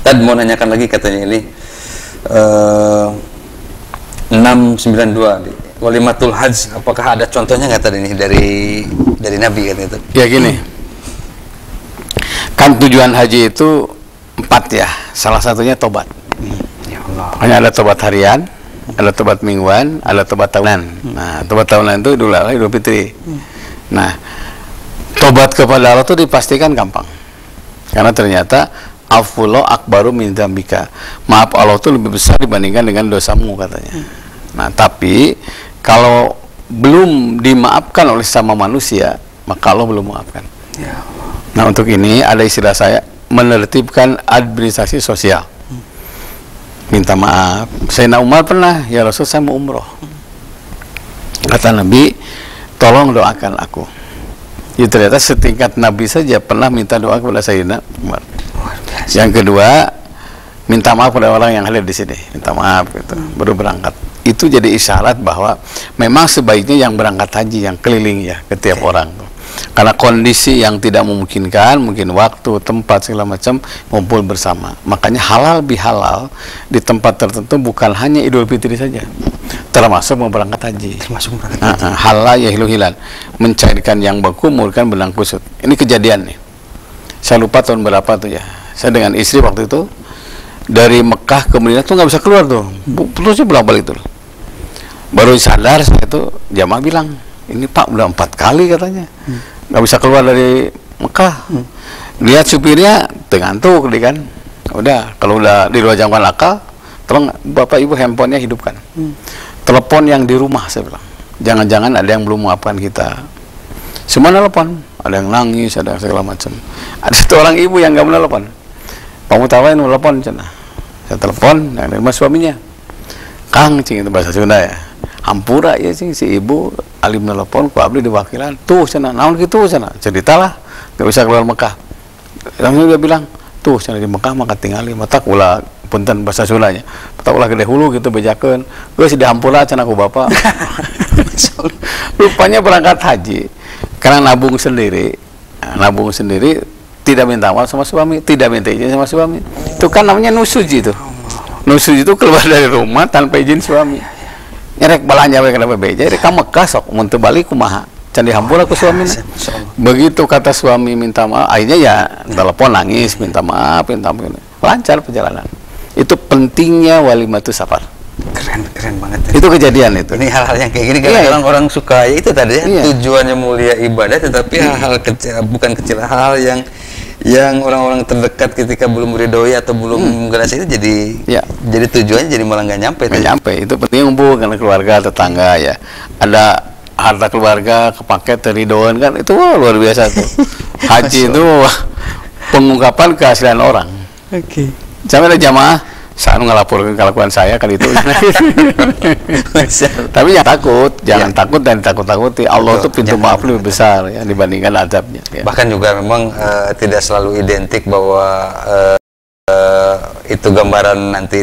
Tadi mau nanyakan lagi katanya ini 692 Walimatul Hajj, apakah ada contohnya nggak tadi ini dari Nabi kan itu? Ya gini, kan tujuan haji itu 4 ya, salah satunya tobat. Ya Allah. Hanya ada tobat harian, ada tobat mingguan, ada tobat tahunan. Nah, tobat tahunan itu Idul Fitri. Nah, tobat kepada Allah itu dipastikan gampang, karena ternyata afullah akbaru min dzambika, maaf Allah itu lebih besar dibandingkan dengan dosamu katanya. Nah, tapi kalau belum dimaafkan oleh sama manusia, maka Allah belum maafkan. Ya. Nah, untuk ini ada istilah saya, menertibkan administrasi sosial. Minta maaf. Sayyidina Umar pernah, ya Rasul saya mau umroh. Kata Nabi, tolong doakan aku. Ya, ternyata setingkat Nabi saja pernah minta doa kepada Sayyidina Umar. Yang kedua, minta maaf pada orang yang hadir di sini, minta maaf gitu, baru berangkat. Itu jadi isyarat bahwa memang sebaiknya yang berangkat haji yang keliling ya ke tiap orang. Karena kondisi yang tidak memungkinkan, mungkin waktu, tempat segala macam, ngumpul bersama. Makanya halal bihalal di tempat tertentu bukan hanya Idul Fitri saja, termasuk mau berangkat haji. Halal yahilu hilal, mencairkan yang beku, mengurutkan benang kusut. Ini kejadian nih. Saya lupa tahun berapa tuh ya. Saya dengan istri waktu itu dari Mekah ke Madinah tuh nggak bisa keluar tuh, terusnya bolak-balik tuh. Baru sadar saya tuh, jamaah bilang, ini Pak udah 4 kali katanya, nggak bisa keluar dari Mekah. Lihat supirnya tengantuk dia kan. Udah, kalau udah di luar jangkauan akal, tolong Bapak Ibu handphonenya hidupkan. Telepon yang di rumah, saya bilang, jangan-jangan ada yang belum maafkan kita. Semua telepon, ada yang nangis, ada yang segala macam. Ada 1 orang ibu yang nggak menelepon. Pak Mutawain telepon, cina. Saya telepon, yang nerima suaminya. Kang, cing itu bahasa Sunda ya. Hampura ya cing, si ibu alim telepon, ku abdi di wakilan. Tuh cina, naon gitu cina. Ceritalah, nggak bisa keluar Mekah. Langsung dia bilang, tuh cina di Mekah maka tinggali, matak ulah punten bahasa Sundanya. Matak ulah gede hulu gitu bejakeun. Gue si di Hampura cina ku bapak. Rupanya berangkat haji karena nabung sendiri. Nabung sendiri, tidak minta maaf sama suami, tidak minta izin sama suami. Itu kan namanya nusuji itu. Nusuji itu keluar dari rumah tanpa izin suami. Nyerek balanya we kenapa beja, rek ka Mekah sok mun teu balik kumaha. Can dihampura ku suami. Begitu kata suami minta maaf, akhirnya ya telepon nangis minta maaf. Lancar perjalanan. Itu pentingnya walimatus safar. Keren banget. Itu kejadian itu. Ini hal-hal yang kayak gini kan orang suka ya, itu tadi ya, tujuannya mulia ibadah, tetapi hal-hal kecil, bukan kecil, hal yang orang-orang terdekat ketika belum meridhoi atau belum ngerasa itu jadi tujuannya jadi malah nggak nyampe. Nggak nyampe. Itu penting ngumpul karena keluarga, tetangga ya. Ada harta keluarga kepake teridoan kan, itu luar biasa tuh. Haji itu pengungkapan keaslian orang. Oke. Sampai ada jamaah saya ngelaporkan kelakuan saya kali itu. Tapi jangan takut, takut dan takut-takuti. Allah itu pintu maaf lebih besar ya dibandingkan azabnya. Ya. Bahkan juga memang tidak selalu identik bahwa itu gambaran nanti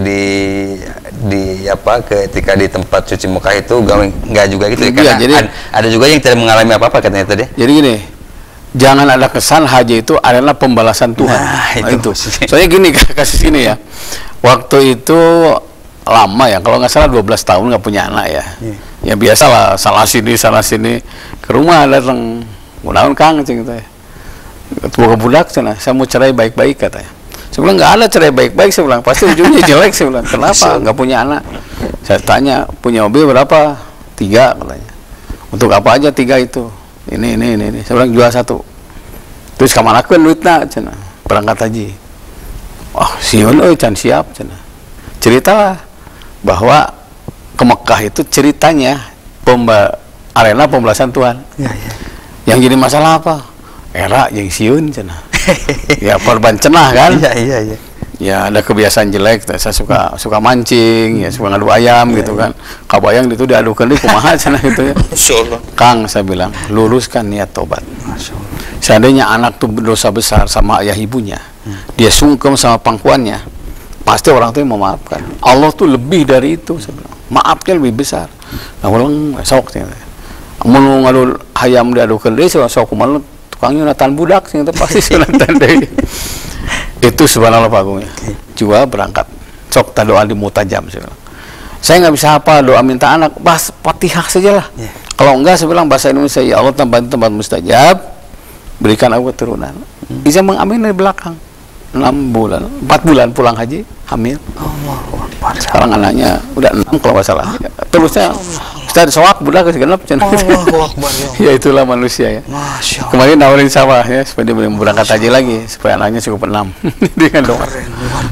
ketika di tempat cuci muka itu nggak juga gitu ya, karena jadi, ada juga yang tidak mengalami apa-apa katanya tadi. Jadi gini, jangan ada kesan haji itu adalah pembalasan Tuhan. Nah, itu. Soalnya gini, kasus ini ya. Waktu itu lama ya, kalau nggak salah 12 tahun nggak punya anak ya. Ya biasalah, salah sini ke rumah datang, mudah-mudahan Kang cing gitu ya. Ketua budak cina, saya mau cerai baik-baik katanya. Saya bilang nggak ada cerai baik-baik, saya bilang pasti ujungnya jelek. Saya bilang kenapa nggak punya anak? Saya tanya punya mobil berapa? 3 katanya. Untuk apa aja 3 itu? Ini. Saya bilang jual 1. Terus kamar aku duitnya cina, berangkat haji. Wah, sieun euy can siap cina. Ceritalah bahwa ke Mekah itu ceritanya arena pembelasan Tuhan. Yang jadi masalah apa? Era yang siun cenah. Ya korban cenah kan? Ya ada kebiasaan jelek, saya suka mancing, ya suka ngadu ayam gitu kan. Kabayang itu diadukan di kumaha cenah gitu ya. Kang, saya bilang, luruskan niat tobat. Seandainya anak tuh berdosa besar sama ayah ibunya, dia sungkem sama pangkuannya, pasti orang tuh memaafkan. Allah tuh lebih dari itu, saya bilang. Maafnya lebih besar. Nah, ulang sok cenah. Mun ngadu ayam diadukan deui sok kumaha tukangnya natan budak sing pasti sunatan deui. Itu subhanallah Pak Agung ya. Jual berangkat. Sok doa di mutajam sih. Saya nggak bisa apa doa minta anak, bahas Fatihah saja lah. Kalau enggak saya bilang bahasa Indonesia, ya Allah tempat mustajab, berikan aku keturunan. Bisa mengamin dari belakang. 4 bulan pulang haji, hamil. Sekarang anaknya udah 6 kalau nggak salah. Terusnya Ustaz soak budak segenap ya itulah manusia ya. Kemarin nawarin sawah ya supaya dia berangkat haji lagi supaya anaknya cukup 6 dengan doa.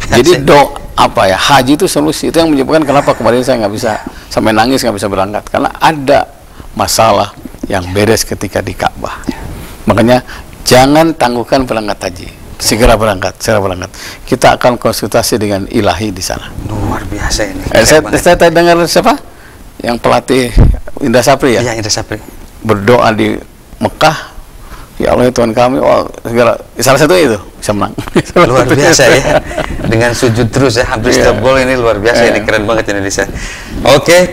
Jadi doa apa ya, haji itu solusi. Itu yang menyebabkan kenapa kemarin saya nggak bisa sampai nangis, nggak bisa berangkat, karena ada masalah yang beres ketika di Ka'bah. Makanya jangan tangguhkan berangkat haji, segera berangkat. Kita akan konsultasi dengan ilahi di sana. Luar biasa ini. Saya dengar siapa? Yang pelatih Indra Sapri ya? Iya, Indra Sapri. Berdoa di Mekah, ya Allah Tuhan kami, segala salah satu itu bisa menang. Luar biasa ya. Dengan sujud terus ya, hampir setiap gol ini luar biasa. Ini keren banget Indonesia. Oke.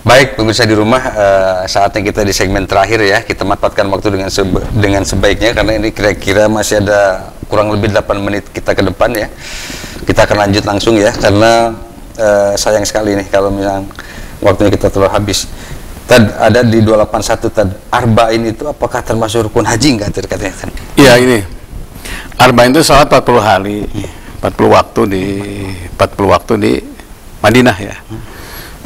Baik pemirsa di rumah, saatnya kita di segmen terakhir ya. Kita manfaatkan waktu dengan sebaiknya karena ini kira-kira masih ada kurang lebih 8 menit kita ke depan ya. Kita akan lanjut langsung ya, karena sayang sekali nih kalau misalnya waktunya kita telah habis. Ada di 281 Arba'in itu apakah termasuk rukun haji enggak katanya? Iya, ini Arba'in itu sholat 40 hari, 40 waktu di Madinah ya.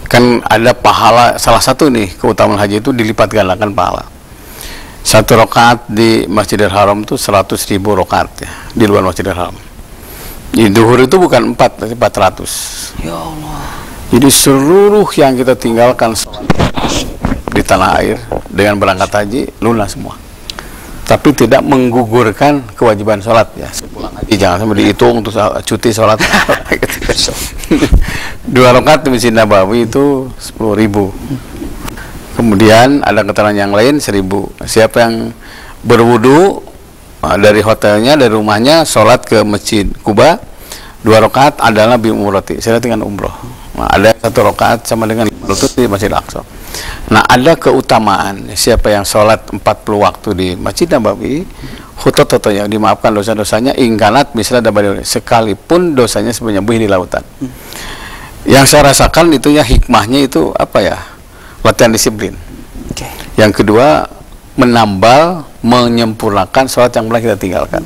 Kan ada pahala, salah satu nih keutamaan haji itu dilipat gandakan pahala. 1 rakaat di Masjidil Haram itu 100.000 rakaat ya, di luar Masjidil Haram. Di duhur itu bukan 4, tapi 400. Ya Allah. Jadi seluruh yang kita tinggalkan di tanah air dengan berangkat haji lunas semua. Tapi tidak menggugurkan kewajiban sholat ya. Sepulang haji jangan sampai dihitung terus cuti sholat. 2 rakaat di Masjid Nabawi itu 10.000. Kemudian ada keterangan yang lain 1.000. Siapa yang berwudu dari hotelnya, dari rumahnya, sholat ke Masjid Kuba 2 rakaat adalah bi umrati, saya dengan umroh. Nah, ada 1 rakaat sama dengan lutut di Masjid Aqsa. Nah, ada keutamaan siapa yang sholat 40 waktu di Masjid Nabawi, khutototnya dimaafkan dosa-dosanya, ingkanat misalnya dapat sekalipun dosanya sebenarnya buih di lautan. Yang saya rasakan itu ya hikmahnya itu apa ya, latihan disiplin. Yang kedua menambal, menyempurnakan sholat yang pernah kita tinggalkan.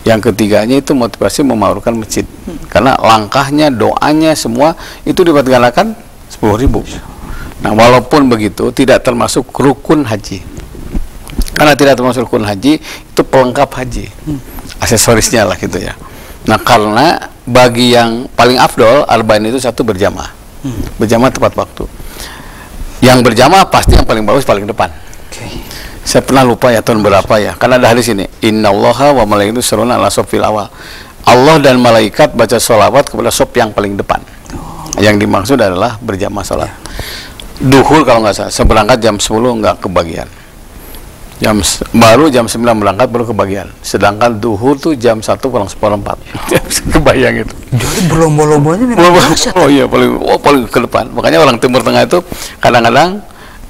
Yang ketiganya itu motivasi memakmurkan masjid, karena langkahnya, doanya semua itu dibatgalakan 10.000. Nah, walaupun begitu tidak termasuk rukun haji, karena tidak termasuk rukun haji itu pelengkap haji, aksesorisnya lah gitu ya. Nah, karena bagi yang paling afdol Arba'in itu 1 berjamaah, berjamaah tepat waktu. Yang berjamaah pasti yang paling bagus paling depan. Saya pernah lupa ya tahun berapa ya, karena ada hadis ini, innallaha wa malaikatahu yusholluna ala shofil awal. Allah dan malaikat baca sholawat kepada shop yang paling depan. Yang dimaksud adalah berjamaah sholat. Duhur kalau nggak salah, seberangkat jam 10 nggak kebagian. Baru jam 9 berangkat baru kebagian. Sedangkan duhur tuh jam 1 kurang 1/4. Kebayang itu. Jadi berlomba-lombanya oh iya, paling ke depan. Makanya orang Timur Tengah itu kadang-kadang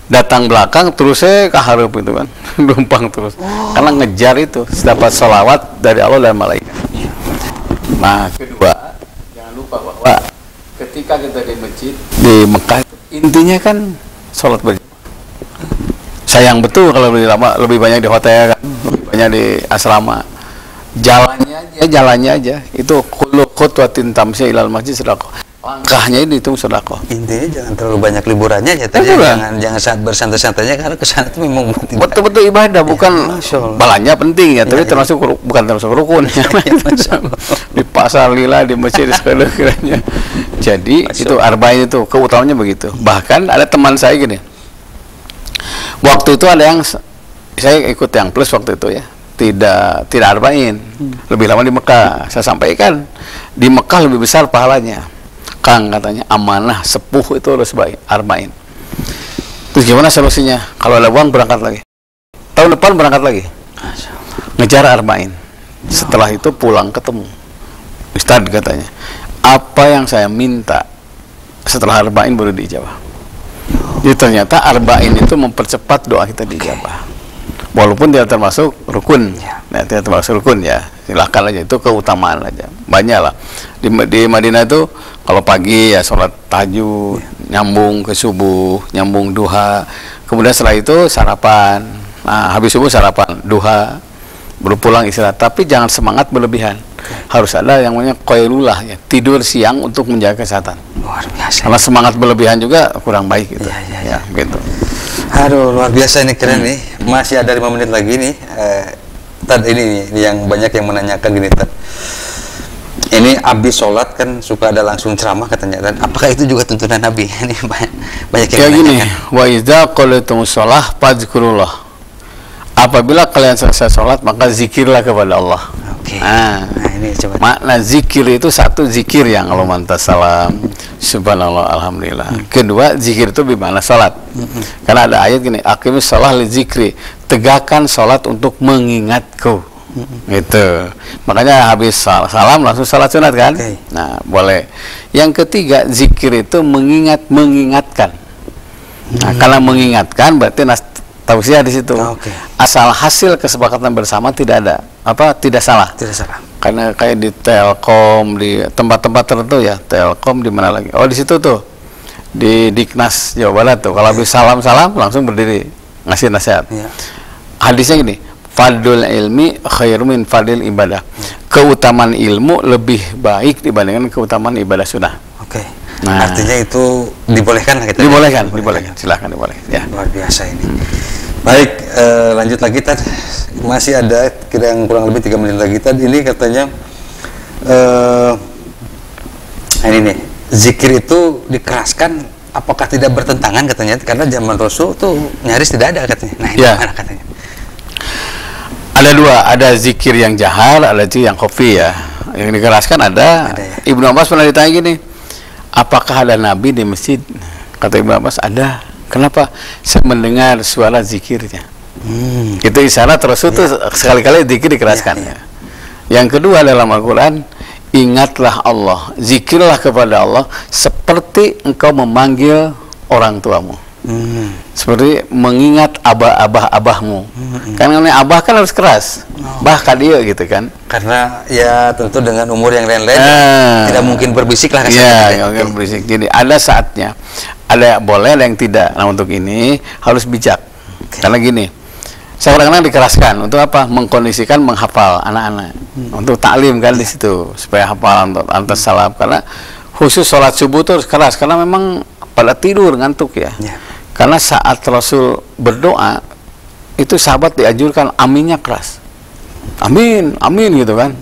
datang belakang terus saya keharap itu kan. Numpang terus. Karena ngejar itu dapat sholawat dari Allah dan malaikat. Nah, kedua, jangan lupa bahwa ketika kita di masjid di Mekah, intinya kan sholat berjamaah. Sayang betul kalau lebih banyak di hotel kan, lebih banyak di asrama. Jalannya aja itu kullu khutwatin tamsya ilal masjid sedekah. langkahnya ini itu sedekah. Intinya jangan terlalu banyak liburannya ya, jangan saat bersantai-santainya, karena kesana itu memang betul-betul ibadah, bukan balanya penting ya, tapi termasuk bukan termasuk rukun ya. Di pasar lila, di masjid segala kiranya. Jadi itu arba'in itu keutamanya begitu. Bahkan ada teman saya gini, waktu itu ada yang saya ikut yang plus waktu itu ya, tidak arba'in, lebih lama di Mekah. Saya sampaikan di Mekah lebih besar pahalanya. Kang katanya amanah sepuh itu harus baik arba'in. Terus gimana solusinya? Kalau ada uang berangkat lagi. Tahun depan berangkat lagi. Ngejar arba'in. Setelah itu pulang ketemu Ustadz katanya, apa yang saya minta setelah arba'in baru diijabah. Jadi ternyata arba'in itu mempercepat doa kita diijabah. Walaupun tidak termasuk rukun, tidak termasuk rukun ya. Silahkan aja, itu keutamaan aja. Banyak lah. Di Madinah itu kalau pagi ya sholat tahajud, nyambung ke subuh, nyambung duha. Kemudian setelah itu sarapan. Nah, habis subuh sarapan, duha, baru pulang istirahat. Tapi jangan semangat berlebihan. Harus ada yang namanya qailullah ya, tidur siang untuk menjaga kesehatan. Luar biasa. Karena semangat berlebihan juga kurang baik gitu. Ya, gitu. Aduh, luar biasa ini, keren nih. Masih ada 5 menit lagi nih. Tad, ini yang banyak yang menanyakan gini, Tad. Ini abis sholat kan suka ada langsung ceramah katanya, dan apakah itu juga tuntunan Nabi? Ini banyak yang menanyakan. Gini, wa idza qalatumus shalah fadzkurullah. Apabila kalian selesai sholat maka zikirlah kepada Allah. Oke. Nah, ini coba. Makna zikir itu satu, zikir yang Allah mantas salam, subhanallah, alhamdulillah. Kedua, zikir itu bermakna sholat. Karena ada ayat gini, aqimus shalah li zikri, tegakkan sholat untuk mengingatku. Gitu. Makanya habis salam langsung salat sunat kan? Nah, boleh. Yang ketiga, zikir itu mengingatkan. Nah, karena mengingatkan berarti tausiah di situ. Asal hasil kesepakatan bersama tidak ada tidak salah. Tidak salah. Karena kayak di Telkom, di tempat-tempat tertentu ya, Telkom di mana lagi? Oh, di situ tuh. Di Diknas Jawa Barat tuh. Kalau habis salam langsung berdiri ngasih nasihat. Hadisnya gini, fadlul ilmi khairum min fadlil ibadah. Keutamaan ilmu lebih baik dibandingkan keutamaan ibadah sunnah. Oke. Nah, artinya itu dibolehkan lah kita. Dibolehkan. Silahkan dibolehkan. Ya. Luar biasa ini. Baik, lanjut lagi, Tad. Masih ada kira yang kurang lebih 3 menit lagi, Tad. Ini katanya ini nih, zikir itu dikeraskan, apakah tidak bertentangan katanya? Karena zaman Rasul tuh nyaris tidak ada katanya. Nah, ini gimana katanya? Ada dua, ada zikir yang jahar, ada zikir yang khafi ya. Yang dikeraskan ada ya. Ibnu Abbas pernah ditanya gini, apakah ada nabi di masjid? Kata Ibnu Abbas, ada. Kenapa? Saya mendengar suara zikirnya. Itu isyarat Rasul tuh sekali-kali zikir dikeraskan. Yang kedua dalam Al-Quran, ingatlah Allah, zikirlah kepada Allah seperti engkau memanggil orang tuamu. Seperti mengingat abahmu. Karena abah kan harus keras. Bahkan dia gitu kan. Karena ya tentu dengan umur yang lain-lain tidak mungkin berbisik lah. Iya, mungkin berbisik. Jadi ada saatnya, ada boleh, ada yang tidak. Nah, untuk ini harus bijak. Karena gini, saya kadang-kadang dikeraskan untuk apa? Mengkondisikan menghafal anak-anak. Untuk taklim kan di situ supaya hafal untuk antar salam. Karena khusus sholat subuh itu harus keras karena memang pada tidur ngantuk ya. Karena saat Rasul berdoa itu sahabat dianjurkan aminnya keras. Amin, amin gitu kan.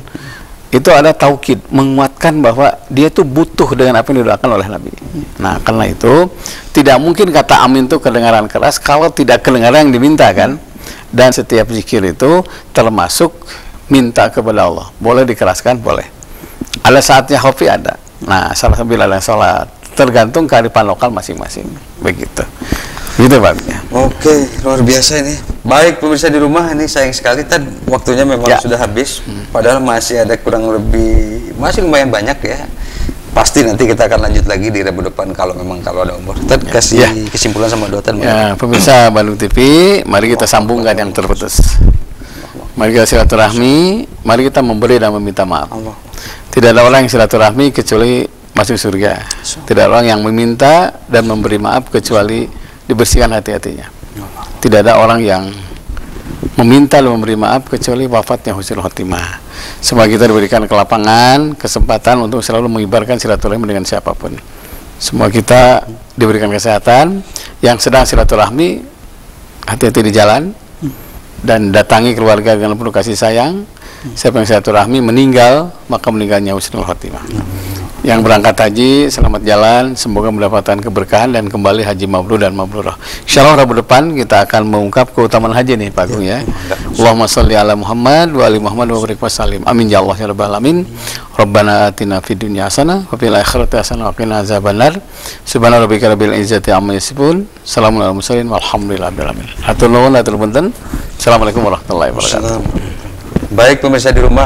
Itu ada taukid, menguatkan bahwa dia tuh butuh dengan apa yang didoakan oleh Nabi. Nah, karena itu tidak mungkin kata amin itu kedengaran keras kalau tidak kedengaran yang diminta kan. Dan setiap zikir itu termasuk minta kepada Allah. Boleh dikeraskan, boleh. Ada saatnya khafi ada. Nah, salah satu bila sholat tergantung kearifan lokal masing-masing. Begitu. Gitu Pak. Oke, luar biasa ini. Baik pemirsa di rumah, ini sayang sekali Tad, waktunya memang sudah habis. Padahal masih ada kurang lebih, masih lumayan banyak ya. Pasti nanti kita akan lanjut lagi di Rabu depan kalau ada umur. Tad, kasih kesimpulan sama doa Tad. Ya, pemirsa Bandung TV, mari kita sambungkan yang terputus. Mari kita silaturahmi, mari kita memberi dan meminta maaf. Tidak ada orang yang silaturahmi kecuali masuk surga. Tidak ada orang yang meminta dan memberi maaf kecuali dibersihkan hati-hatinya. Tidak ada orang yang meminta dan memberi maaf kecuali wafatnya husnul khotimah. Semoga kita diberikan kelapangan, kesempatan untuk selalu mengibarkan silaturahmi dengan siapapun. Semua kita diberikan kesehatan. Yang sedang silaturahmi, hati-hati di jalan dan datangi keluarga dengan penuh kasih sayang. Siapa yang silaturahmi meninggal, maka meninggalnya husnul khotimah. Yang berangkat haji, selamat jalan, semoga mendapatkan keberkahan dan kembali haji mabrur dan mabrurah. Insyaallah Rabu depan kita akan mengungkap keutamaan haji nih Pak Agung ya. Allahumma sholli ala Muhammad wa ali Muhammad wa barik wa sallim. Amin ya Allah ya rabbal alamin. Rabbana atina fid dunya hasanah wa fil akhirati hasanah wa qina azabannar. Subhana rabbika rabbil izzati amma yasifun. Salamun alal mursalin walhamdulillahi rabbil alamin. Hatur nuwun hatur punten. Assalamualaikum warahmatullahi wabarakatuh. Baik pemirsa di rumah,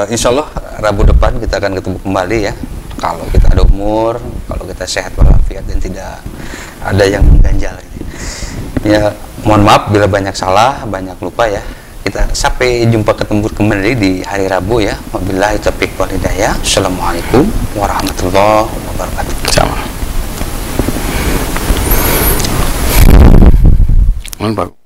insya Allah Rabu depan kita akan ketemu kembali ya. Kalau kita ada umur, kalau kita sehat walafiat dan tidak ada yang mengganjal. Ya, mohon maaf bila banyak salah, banyak lupa ya. Kita sampai jumpa ketemu kembali di hari Rabu ya. Wabillahi taufiq wal hidayah. Assalamualaikum warahmatullahi wabarakatuh. Sama. Mohon Pak.